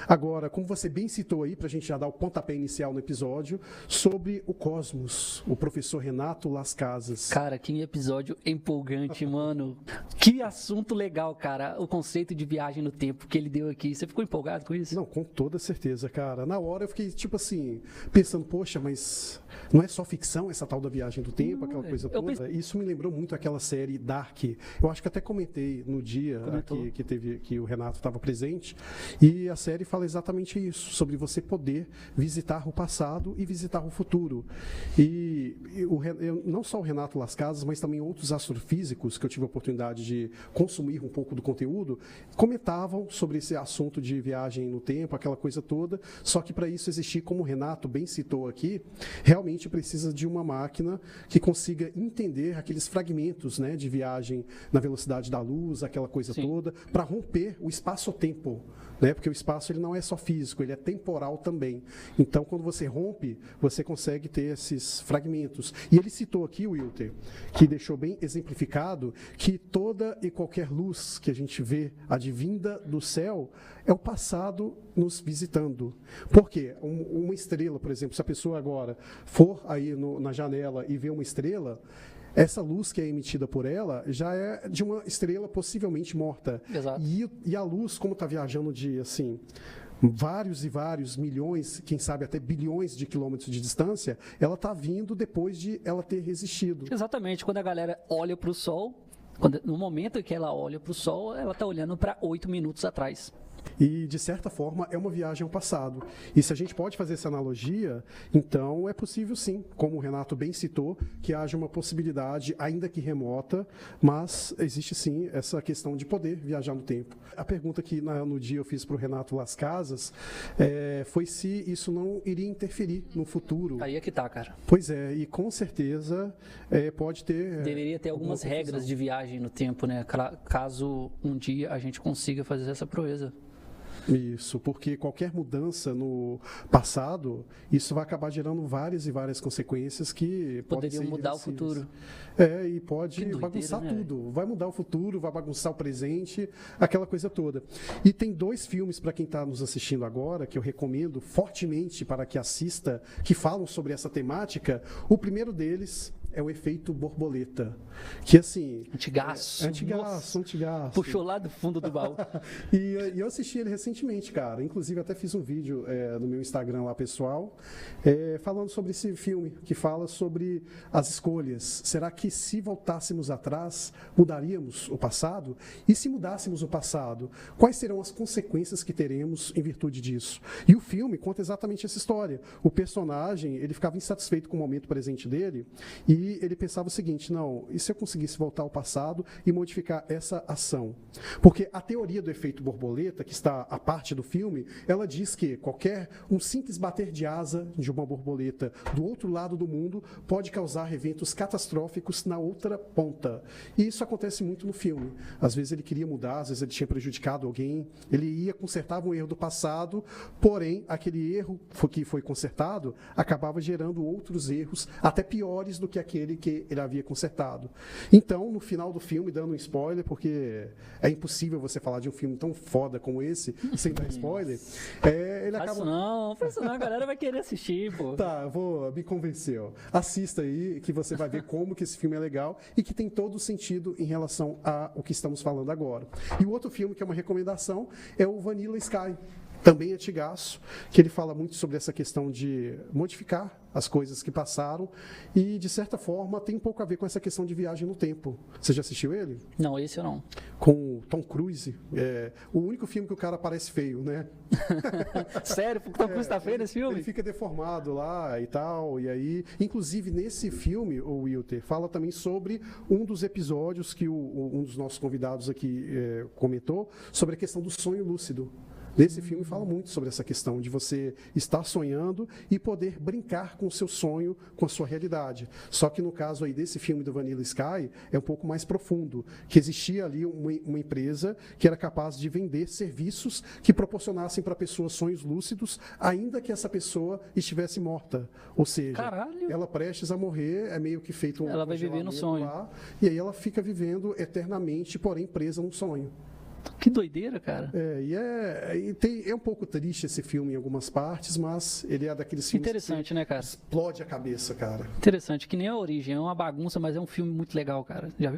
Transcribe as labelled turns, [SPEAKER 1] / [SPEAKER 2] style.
[SPEAKER 1] Agora, como você bem citou aí, para a gente já dar o pontapé inicial no episódio, sobre o Cosmos, o professor Renato Las Casas.
[SPEAKER 2] Cara, que episódio empolgante, mano. Que assunto legal, cara. O conceito de viagem no tempo que ele deu aqui. Você ficou empolgado com isso?
[SPEAKER 1] Não, com toda certeza, cara. Na hora eu fiquei, tipo assim, pensando, poxa, mas não é só ficção essa tal da viagem do tempo, aquela coisa toda? Isso me lembrou muito aquela série Dark. Eu acho que até comentei no dia que o Renato estava presente. E a série fala exatamente isso, sobre você poder visitar o passado e visitar o futuro. Não só o Renato Las Casas, mas também outros astrofísicos que eu tive a oportunidade de consumir um pouco do conteúdo, comentavam sobre esse assunto de viagem no tempo, aquela coisa toda, só que para isso existir, como o Renato bem citou aqui, realmente precisa de uma máquina que consiga entender aqueles fragmentos, né, de viagem na velocidade da luz, aquela coisa toda, para romper o espaço-tempo, né? Porque o espaço ele não é só físico, ele é temporal também. Então, quando você rompe, você consegue ter esses fragmentos. E ele citou aqui, Wilter, que deixou bem exemplificado, que toda e qualquer luz que a gente vê advinda do céu é o passado nos visitando. Por quê? Uma estrela, por exemplo, se a pessoa agora for aí na janela e ver uma estrela, essa luz que é emitida por ela já é de uma estrela possivelmente morta.
[SPEAKER 2] Exato.
[SPEAKER 1] E a luz, como está viajando de assim, vários e vários milhões, quem sabe até bilhões de quilômetros de distância, ela está vindo depois de ela ter resistido.
[SPEAKER 2] Exatamente. Quando a galera olha para o Sol, no momento em que ela olha para o Sol, ela está olhando para 8 minutos atrás.
[SPEAKER 1] E, de certa forma, é uma viagem ao passado. E se a gente pode fazer essa analogia, então é possível sim, como o Renato bem citou, que haja uma possibilidade, ainda que remota, mas existe sim essa questão de poder viajar no tempo. A pergunta que no dia eu fiz para o Renato Las Casas foi se isso não iria interferir no futuro.
[SPEAKER 2] Aí é que tá, cara.
[SPEAKER 1] Pois é, e com certeza pode ter...
[SPEAKER 2] Deveria ter algumas regras de viagem no tempo, né? Caso um dia a gente consiga fazer essa proeza.
[SPEAKER 1] Isso, porque qualquer mudança no passado, isso vai acabar gerando várias e várias consequências que
[SPEAKER 2] poderiam mudar o futuro.
[SPEAKER 1] E pode
[SPEAKER 2] doideira,
[SPEAKER 1] bagunçar
[SPEAKER 2] né?
[SPEAKER 1] tudo. Vai mudar o futuro, vai bagunçar o presente, aquela coisa toda. E tem 2 filmes para quem está nos assistindo agora, que eu recomendo fortemente para que assista, que falam sobre essa temática. O primeiro deles é o Efeito Borboleta, que assim...
[SPEAKER 2] Antigaço.
[SPEAKER 1] Antigaço.
[SPEAKER 2] Puxou lá do fundo do baú.
[SPEAKER 1] E eu assisti ele recentemente, cara. Inclusive, até fiz um vídeo no meu Instagram lá, pessoal, falando sobre esse filme, que fala sobre as escolhas. Será que se voltássemos atrás, mudaríamos o passado? E se mudássemos o passado, quais serão as consequências que teremos em virtude disso? E o filme conta exatamente essa história. O personagem, ele ficava insatisfeito com o momento presente dele e ele pensava o seguinte, não, e se eu conseguisse voltar ao passado e modificar essa ação? Porque a teoria do efeito borboleta, que está a parte do filme, ela diz que um simples bater de asa de uma borboleta do outro lado do mundo pode causar eventos catastróficos na outra ponta. E isso acontece muito no filme. Às vezes ele queria mudar, às vezes ele tinha prejudicado alguém, ele ia, consertava um erro do passado, porém, aquele erro que foi consertado acabava gerando outros erros, até piores do que aquele que ele havia consertado. Então, no final do filme, dando um spoiler, porque é impossível você falar de um filme tão foda como esse, sem dar spoiler, ele acaba...
[SPEAKER 2] Faz isso não, a galera vai querer assistir, pô.
[SPEAKER 1] Tá, me convenceu. Assista aí, que você vai ver como que esse filme é legal e que tem todo o sentido em relação ao que estamos falando agora. E o outro filme, que é uma recomendação, é o Vanilla Sky. Também antigaço, que ele fala muito sobre essa questão de modificar as coisas que passaram e, de certa forma, tem um pouco a ver com essa questão de viagem no tempo. Você já assistiu ele?
[SPEAKER 2] Não, esse eu não.
[SPEAKER 1] Com Tom Cruise. O único filme que o cara parece feio, né?
[SPEAKER 2] Sério? O Tom Cruise tá feio nesse filme?
[SPEAKER 1] Ele fica deformado lá e tal, e aí... Inclusive, nesse filme, o Wilter, fala também sobre um dos episódios que um dos nossos convidados aqui comentou, sobre a questão do sonho lúcido. Nesse filme fala muito sobre essa questão de você estar sonhando e poder brincar com o seu sonho, com a sua realidade. Só que no caso aí desse filme do Vanilla Sky, é um pouco mais profundo, que existia ali uma empresa que era capaz de vender serviços que proporcionassem para a pessoa sonhos lúcidos, ainda que essa pessoa estivesse morta. Ou seja,
[SPEAKER 2] caralho,
[SPEAKER 1] ela prestes a morrer, é meio que feito um
[SPEAKER 2] ela vai viver no sonho
[SPEAKER 1] lá, e aí ela fica vivendo eternamente, porém presa num sonho.
[SPEAKER 2] Que doideira, cara.
[SPEAKER 1] É um pouco triste esse filme em algumas partes, mas ele é daqueles filmes
[SPEAKER 2] Interessante, né, cara?
[SPEAKER 1] explode a cabeça, cara.
[SPEAKER 2] Interessante, que nem A Origem, é uma bagunça, mas é um filme muito legal, cara. Já viu?